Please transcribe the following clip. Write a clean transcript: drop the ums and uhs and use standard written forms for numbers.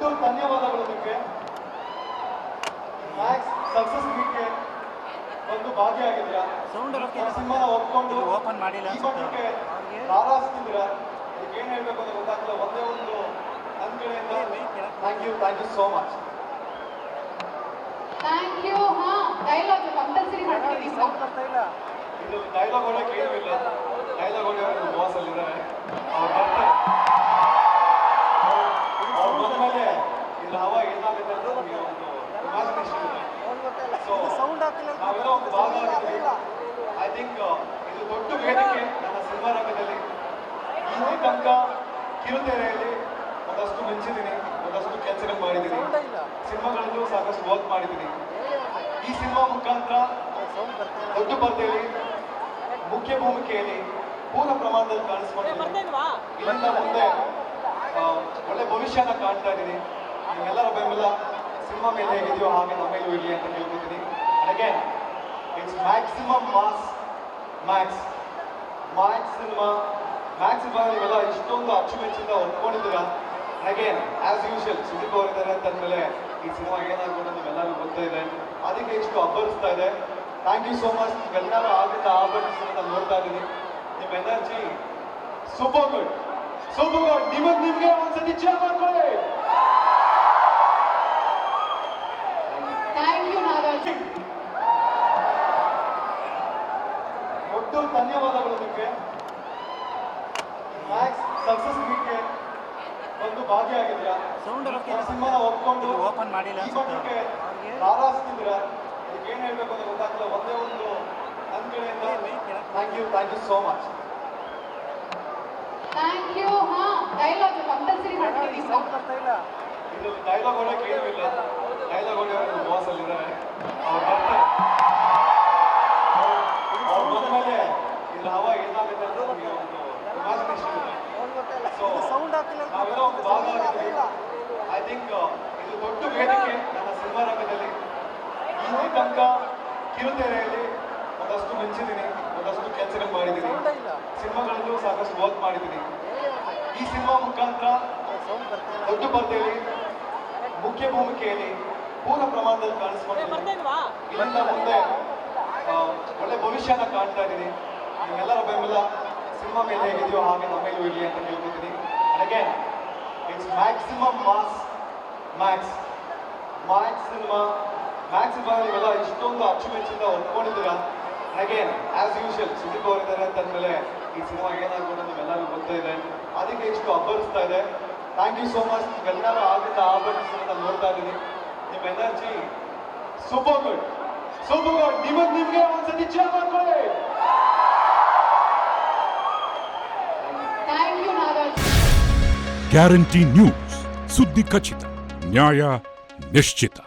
ದೊಡ್ಡ ಧನ್ಯವಾದಗಳು ನಿಮಗೆ. ಮ್ಯಾಕ್ಸ್ ಸಕ್ಸಸ್ ಮೀಟ್ಗೆ ಒಂದು ಭಾಗಿಯಾಗಿದ್ದೀರಾ. ಸಿನಿಮಾನ ಒಪ್ಕೊಂಡು ಓಪನ್ ಮಾಡಿಲ್ಲ ಈ ಮಟ್ಟಕ್ಕೆ ಪ್ರಾರಂಭಿಸ್ತಿದ್ದೀರಾ. ಇದಕ್ಕೆ ಏನು ಹೇಳಬೇಕು ಅಂತ ಗೊತ್ತಾಗ್ತಿಲ್ಲ. ಒಂದೇ ಒಂದು ನನ್ನ ಕಡೆಯಿಂದ thank you so much. Thank you. ಹಾ, ಡೈಲಾಗ್ ಕಂಪಲ್ಸರಿ ಮಾಡ್ತೀವಿ. ಇದು ಡೈಲಾಗ್ ಹೊಡಕ್ಕೆ ಏನೂ ಇಲ್ಲ. ಡೈಲಾಗ್ ಹೊಡೆಯೋರು ಬಾಸ್ ಅಲ್ಲಿದ್ದಾರೆ. ಅವ್ರು ಬರ್ತಾರೆ. ಅವ್ರು ಬಂದ್ಮೇಲೆ ಇದು ಹವಾ ಏನಾಗುತ್ತೆ ಅಂತ ನಮಗೆ ಒಂದು ಇಮ್ಯಾಜಿನೇಷನ್ ಇದೆ. ಸೊ ನಾವೆಲ್ಲ ಒಂದು ಭಾಗ ಆಗಿದ್ದೀವಿ. ಐ ಥಿಂಕ್ ಇದು ದೊಡ್ಡ ವೇದಿಕೆ ನನ್ನ ಸಿನಿಮಾ ರಂಗದಲ್ಲಿ. ಈ ತನಕ ಕಿರುತೆರೆಯಲ್ಲಿ ಒಂದಷ್ಟು ಮಿಂಚಿದ್ದೀನಿ, ಒಂದಷ್ಟು ಕೆಲಸಗಳು ಮಾಡಿದ್ದೀನಿ, ಸಿನಿಮಾಗಳಲ್ಲೂ ಸಾಕಷ್ಟು ವರ್ಕ್ ಮಾಡಿದ್ದೀನಿ. ಈ ಸಿನಿಮಾ ಮುಖಾಂತರ ದೊಡ್ಡ ಪರದೆಯಲ್ಲಿ ಮುಖ್ಯ ಭೂಮಿಕೆಯಲ್ಲಿ ಪೂರ್ಣ ಪ್ರಮಾಣದಲ್ಲಿ ಕಾಣಿಸ್ಕೊಂಡಿದ್ದೀನಿ. ಇಲ್ಲಿಂದ ಮುಂದೆ ಒಳ್ಳೆ ಭವಿಷ್ಯನ ಕಾಣ್ತಾ ಇದ್ದೀನಿ. ನಿಮ್ಮೆಲ್ಲರ ಬೆಂಬಲ ಸಿನಿಮಾ ಮೇಲೆ ಹೇಗಿದೆಯೋ ಹಾಗೆ ನಮ್ಮ ಮೇಲೂ ಇರಲಿ ಅಂತ ಕೇಳ್ಕೊತೀನಿ. Again it's maximum mass Max cinema ನೀವೆಲ್ಲ ಇಷ್ಟೊಂದು ಅಚ್ಚುಮೆಚ್ಚಿಂದ ಹೊಂದ್ಕೊಂಡಿದ್ದೀರಾ. ಅಗೇನ್ ಆಸ್ ಯೂಶುವಲ್ ಸುದೀಪ್ ಅವರಿದ್ದಾರೆ ಅಂತಂದ್ಮೇಲೆ ಈ ಸಿನಿಮಾ ಏನಾಗ್ಬೋದು ಅಂತ ನಮ್ಮೆಲ್ಲರಿಗೂ ಗೊತ್ತೇ ಇದೆ. ಅದಕ್ಕೆ ಇಷ್ಟು ಅಬ್ಬರಿಸ್ತಾ ಇದೆ. Thank you so much. ನೀವೆಲ್ಲರೂ ಆಗಿಂದ ಆಭರಿಸೋದನ್ನ ನೋಡ್ತಾ ಇದ್ದೀನಿ. ನಿಮ್ಮ ಎನರ್ಜಿ ಸೂಪರ್ ಗುಡ್. ನಿಮಗೆ ಒಂದ್ಸತಿ ಚೇರ್ ಮಾಡ್ಕೊಳ್ಳಿ. Thank you Nagaraj. ದೊಡ್ಡ ಧನ್ಯವಾದಗಳು ನಿಮಗೆ. ಮ್ಯಾಕ್ಸ್ ಸಕ್ಸಸ್ ಮೀಟ್ಗೆ ಒಂದು ಭಾಗಿಯಾಗಿದ್ದೀರಾ. ಸಿನಿಮಾನ ಒಪ್ಕೊಂಡು ಓಪನ್ ಮಾಡಿಲ್ಲ ಈ ಮಟ್ಟಕ್ಕೆ ಪ್ರಾರಂಭಿಸ್ತಿದ್ದೀರಾ. ಇದಕ್ಕೆ ಏನು ಹೇಳಬೇಕು ಅಂತ ಗೊತ್ತಾಗ್ತಿಲ್ಲ. ಒಂದೇ ಒಂದು ನನ್ನ ಕಡೆಯಿಂದ thank you so much. Thank you. ಹಾ, ಡೈಲಾಗ್ ಕಂಪಲ್ಸರಿ ಮಾಡ್ತೀವಿ. ಇದು ಡೈಲಾಗ್ ಹೊಡಕ್ಕೆ ಏನೂ ಇಲ್ಲ. ಡೈಲಾಗ್ ಹೊಡೆಯೋರು ಬಾಸ್ ಅಲ್ಲಿದ್ದಾರೆ. ಅವ್ರು ಬರ್ತಾರೆ. ಅವ್ರು ಬಂದ್ಮೇಲೆ ಇದು ಹವಾ ಏನಾಗುತ್ತೆ ಅಂತ ನಮಗೆ ಒಂದು ಇಮ್ಯಾಜಿನೇಷನ್ ಇದೆ. ಸೊ ನಾವೆಲ್ಲ ಒಂದು ಭಾಗ ಆಗಿದ್ದೀವಿ. ಐ ಥಿಂಕ್ ಇದು ದೊಡ್ಡ ವೇದಿಕೆ ನನ್ನ ಸಿನಿಮಾ ರಂಗದಲ್ಲಿ. ಈ ತನಕ ಕಿರುತೆರೆಯಲ್ಲಿ ಒಂದಷ್ಟು ಮಿಂಚಿದ್ದೀನಿ, ಒಂದಷ್ಟು ಕೆಲಸಗಳು ಮಾಡಿದ್ದೀನಿ, ಸಿನಿಮಾಗಳಲ್ಲೂ ಸಾಕಷ್ಟು ವರ್ಕ್ ಮಾಡಿದ್ದೀನಿ. ಈ ಸಿನಿಮಾ ಮುಖಾಂತರ ದೊಡ್ಡ ಪರದೆಯಲ್ಲಿ ಮುಖ್ಯ ಭೂಮಿಕೆಯಲ್ಲಿ ಪೂರ್ಣ ಪ್ರಮಾಣದಲ್ಲಿ ಕಾಣಿಸ್ಕೊಂಡಿದ್ದೀನಿ. ಇಲ್ಲಿಂದ ಮುಂದೆ ಒಳ್ಳೆ ಭವಿಷ್ಯನ ಕಾಣ್ತಾ ಇದ್ದೀನಿ. ನಿಮ್ಮೆಲ್ಲರ ಬೆಂಬಲ ಸಿನಿಮಾ ಮೇಲೆ ಹೇಗಿದೆಯೋ ಹಾಗೆ ನಮ್ಮ ಮೇಲೂ ಇರಲಿ ಅಂತ ಕೇಳ್ಕೊತೀನಿ. Again it's maximum Max cinema ನೀವೆಲ್ಲ ಇಷ್ಟೊಂದು ಅಚ್ಚುಮೆಚ್ಚಿಂದ ಹೊಂದ್ಕೊಂಡಿದ್ದೀರಾ. ಅಗೇನ್ ಆಸ್ ಯೂಶುವಲ್ ಸುದೀಪ್ ಅವರಿದ್ದಾರೆ ಅಂತಂದ್ಮೇಲೆ ಈ ಸಿನಿಮಾ ಏನಾಗ್ಬೋದು ಅಂತ ನಮ್ಮೆಲ್ಲರಿಗೂ ಗೊತ್ತೇ ಇದೆ. ಅದಕ್ಕೆ ಇಷ್ಟು ಅಬ್ಬರಿಸ್ತಾ ಇದೆ. Thank you so much. ನೀವೆಲ್ಲರೂ ಆಗಿಂದ ಆಭರಿಸೋದನ್ನ ನೋಡ್ತಾ ಇದ್ದೀನಿ. ನಿಮ್ಮ ಎನರ್ಜಿ ಸೂಪರ್ ಗುಡ್. ನಿಮಗೆ ಒಂದ್ಸತಿ ಚೇರ್ ಮಾಡ್ಕೊಳ್ಳಿ. Thank you Nagaraj. Guarantee news, ಸುದ್ದಿ ಖಚಿತ, ನ್ಯಾಯ ನಿಶ್ಚಿತ.